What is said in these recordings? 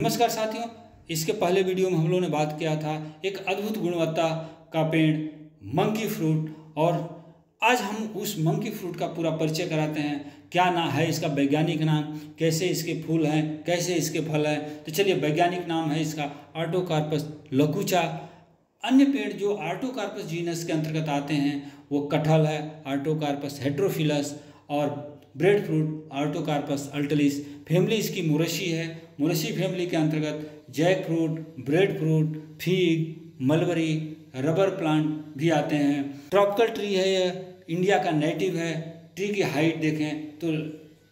नमस्कार साथियों, इसके पहले वीडियो में हम लोगों ने बात किया था एक अद्भुत गुणवत्ता का पेड़ मंकी फ्रूट। और आज हम उस मंकी फ्रूट का पूरा परिचय कराते हैं। क्या ना है इसका वैज्ञानिक नाम, कैसे इसके फूल हैं, कैसे इसके फल हैं। तो चलिए, वैज्ञानिक नाम है इसका आर्टोकार्पस लघुचा। अन्य पेड़ जो आर्टोकार्पस जीनस के अंतर्गत आते हैं वो कटहल है, आर्टोकार्पस हेट्रोफिलस, और ब्रेड फ्रूट आर्टोकार्पस अल्टलिस। फैमिली इसकी मोरेसी है। मोरेसी फैमिली के अंतर्गत jackfruit, breadfruit, fig, mulberry, rubber plant भी आते हैं। ट्रॉपिकल ट्री है, यह इंडिया का नेटिव है। ट्री की हाइट देखें तो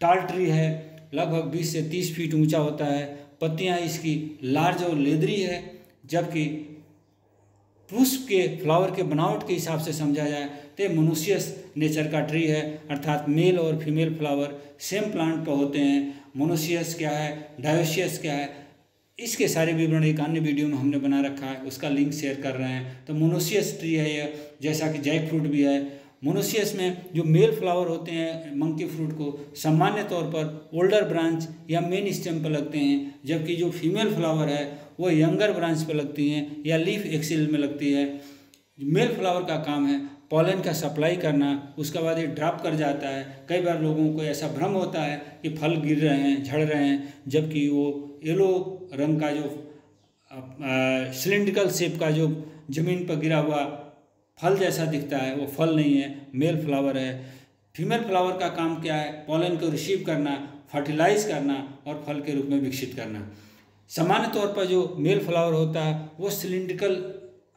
टाल ट्री है, लगभग 20 से 30 फीट ऊंचा होता है। पत्तियां इसकी लार्ज और लेदरी है, जबकि पुष्प के फ्लावर के बनावट के हिसाब से समझा जाए तो मोनोसियस नेचर का ट्री है, अर्थात मेल और फीमेल फ्लावर सेम प्लांट पर होते हैं। मोनोसियस क्या है, डायोसियस क्या है, इसके सारे विवरण एक अन्य वीडियो में हमने बना रखा है, उसका लिंक शेयर कर रहे हैं। तो मोनोसियस ट्री है यह, जैसा कि जैक फ्रूट भी है। मोनोसियस में जो मेल फ्लावर होते हैं मंकी फ्रूट को सामान्य तौर पर ओल्डर ब्रांच या मेन स्टेम पर लगते हैं, जबकि जो फीमेल फ्लावर है वो यंगर ब्रांच पर लगती हैं या लीफ एक्सिल में लगती है। मेल फ्लावर का काम है पॉलन का सप्लाई करना, उसके बाद ये ड्रॉप कर जाता है। कई बार लोगों को ऐसा भ्रम होता है कि फल गिर रहे हैं, झड़ रहे हैं, जबकि वो येलो रंग का जो सिलिंड्रिकल शेप का जो जमीन पर गिरा हुआ फल जैसा दिखता है वो फल नहीं है, मेल फ्लावर है। फीमेल फ्लावर का काम क्या है? पॉलन को रिसीव करना, फर्टिलाइज करना और फल के रूप में विकसित करना। सामान्य तौर पर जो मेल फ्लावर होता है वो सिलिंड्रिकल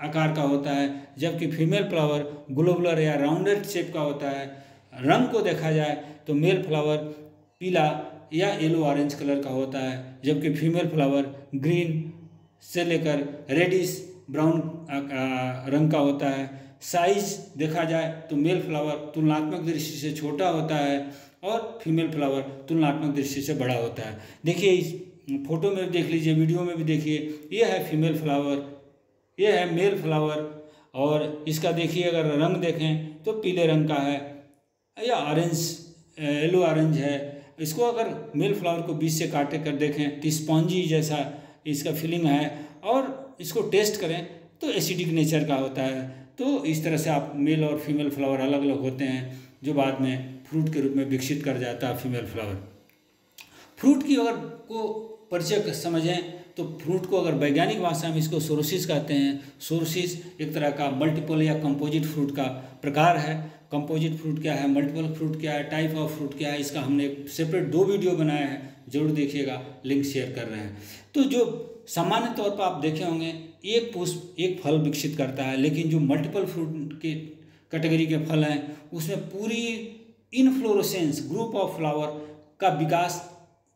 आकार का होता है, जबकि फीमेल फ्लावर ग्लोबुलर या राउंडेड शेप का होता है। रंग को देखा जाए तो मेल फ्लावर पीला या येलो ऑरेंज कलर का होता है, जबकि फीमेल फ्लावर ग्रीन से लेकर रेडिश ब्राउन रंग का होता है। साइज देखा जाए तो मेल फ्लावर तुलनात्मक दृष्टि से छोटा होता है और फीमेल फ्लावर तुलनात्मक दृष्टि से बड़ा होता है। देखिए, इस फोटो में देख लीजिए, वीडियो में भी देखिए, ये है फीमेल फ्लावर, ये है मेल फ्लावर। और इसका देखिए, अगर रंग देखें तो पीले रंग का है या ऑरेंज, येलो ऑरेंज है। इसको अगर मेल फ्लावर को बीच से काटे कर देखें तो स्पॉन्जी जैसा इसका फीलिंग है, और इसको टेस्ट करें तो एसिडिक नेचर का होता है। तो इस तरह से आप मेल और फीमेल फ्लावर अलग अलग होते हैं, जो बाद में फ्रूट के रूप में विकसित कर जाता है फीमेल फ्लावर। फ्रूट की अगर को परिचय समझें तो फ्रूट को अगर वैज्ञानिक भाषा में इसको सोरोसिस कहते हैं। सोरोसिस एक तरह का मल्टीपल या कंपोजिट फ्रूट का प्रकार है। कंपोजिट फ्रूट क्या है, मल्टीपल फ्रूट क्या है, टाइप ऑफ फ्रूट क्या है, इसका हमने सेपरेट 2 वीडियो बनाया है, जरूर देखिएगा, लिंक शेयर कर रहे हैं। तो जो सामान्य तौर पर आप देखे होंगे एक पुष्प एक फल विकसित करता है, लेकिन जो मल्टीपल फ्रूट के कैटेगरी के फल हैं उसमें पूरी इनफ्लोरेसेंस ग्रुप ऑफ फ्लावर का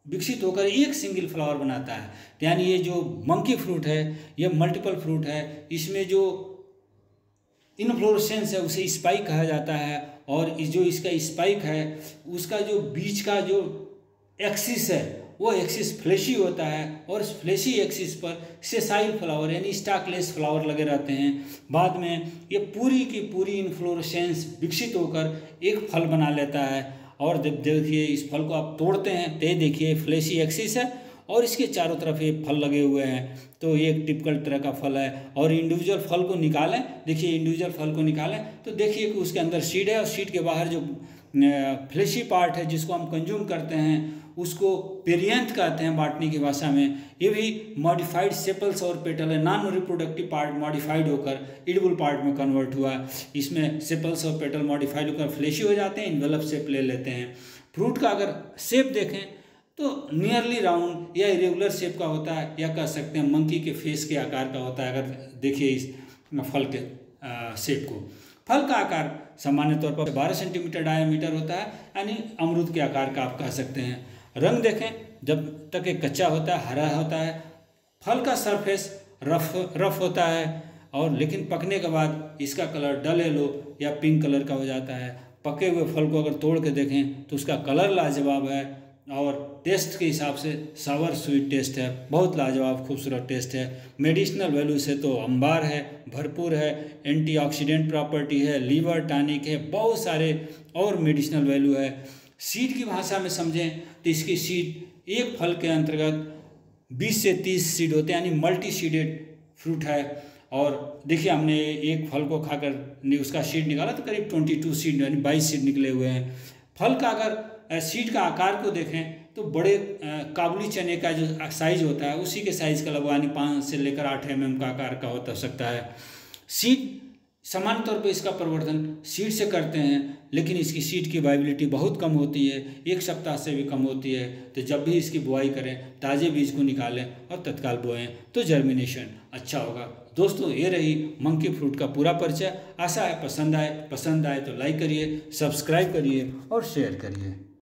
विकसित होकर एक सिंगल फ्लावर बनाता है। यानी ये जो मंकी फ्रूट है ये मल्टीपल फ्रूट है। इसमें जो इनफ्लोरेसेंस है उसे स्पाइक कहा जाता है, और जो इसका स्पाइक है उसका जो बीच का जो एक्सिस है वो एक्सिस फ्लैशी होता है, और इस फ्लैशी एक्सिस पर सेसाइल फ्लावर यानी स्टाकलेस फ्लावर लगे रहते हैं। बाद में ये पूरी की पूरी इनफ्लोरेसेंस विकसित होकर एक फल बना लेता है। और जब देखिए इस फल को आप तोड़ते हैं तो ये देखिए फ्लैशी एक्सिस है और इसके चारों तरफ ये फल लगे हुए हैं। तो ये एक टिपिकल तरह का फल है। और इंडिविजुअल फल को निकालें, देखिए इंडिविजुअल फल को निकालें तो देखिए कि उसके अंदर सीड है, और सीड के बाहर जो फ्लैशी पार्ट है जिसको हम कंज्यूम करते हैं उसको पेरियंथ कहते हैं बॉटनी की भाषा में। ये भी मॉडिफाइड सेपल्स और पेटल है, नॉन रिप्रोडक्टिव पार्ट मॉडिफाइड होकर एडिबल पार्ट में कन्वर्ट हुआ। इसमें सेपल्स और पेटल मॉडिफाइड होकर फ्लैशी हो जाते हैं, इन्वेलप शेप ले लेते हैं। फ्रूट का अगर शेप देखें तो नियरली राउंड या इरेगुलर शेप का होता है, या कह सकते हैं मंकी के फेस के आकार का होता है। अगर देखिए इस फल के शेप को, फल का आकार सामान्य तौर पर 12 सेंटीमीटर डायमीटर होता है, यानी अमरूद के आकार का आप कह सकते हैं। रंग देखें, जब तक एक कच्चा होता है हरा होता है। फल का सरफेस रफ होता है, और लेकिन पकने के बाद इसका कलर डल येलो या पिंक कलर का हो जाता है। पके हुए फल को अगर तोड़ के देखें तो उसका कलर लाजवाब है, और टेस्ट के हिसाब से सावर स्वीट टेस्ट है, बहुत लाजवाब खूबसूरत टेस्ट है। मेडिसिनल वैल्यू से तो अंबार है, भरपूर है, एंटीऑक्सीडेंट प्रॉपर्टी है, लीवर टॉनिक है, बहुत सारे और मेडिसिनल वैल्यू है। सीड की भाषा में समझें तो इसकी सीड एक फल के अंतर्गत 20 से 30 सीड होते हैं, यानी मल्टी सीडेड फ्रूट है। और देखिए हमने एक फल को खाकर उसका सीड निकाला तो करीब 22 सीड यानी 22 सीड निकले हुए हैं। फल का अगर सीड का आकार को देखें तो बड़े काबुली चने का जो साइज होता है उसी के साइज़ का लगभग यानी 5 से लेकर 8 mm का आकार का हो सकता है। सीड सामान्य तौर पर इसका प्रवर्धन सीड से करते हैं, लेकिन इसकी सीड की वाइबिलिटी बहुत कम होती है, 1 सप्ताह से भी कम होती है। तो जब भी इसकी बुआई करें ताज़े बीज को निकालें और तत्काल बोएं तो जर्मिनेशन अच्छा होगा। दोस्तों ये रही मंकी फ्रूट का पूरा परिचय। आशा है पसंद आए तो लाइक करिए, सब्सक्राइब करिए और शेयर करिए।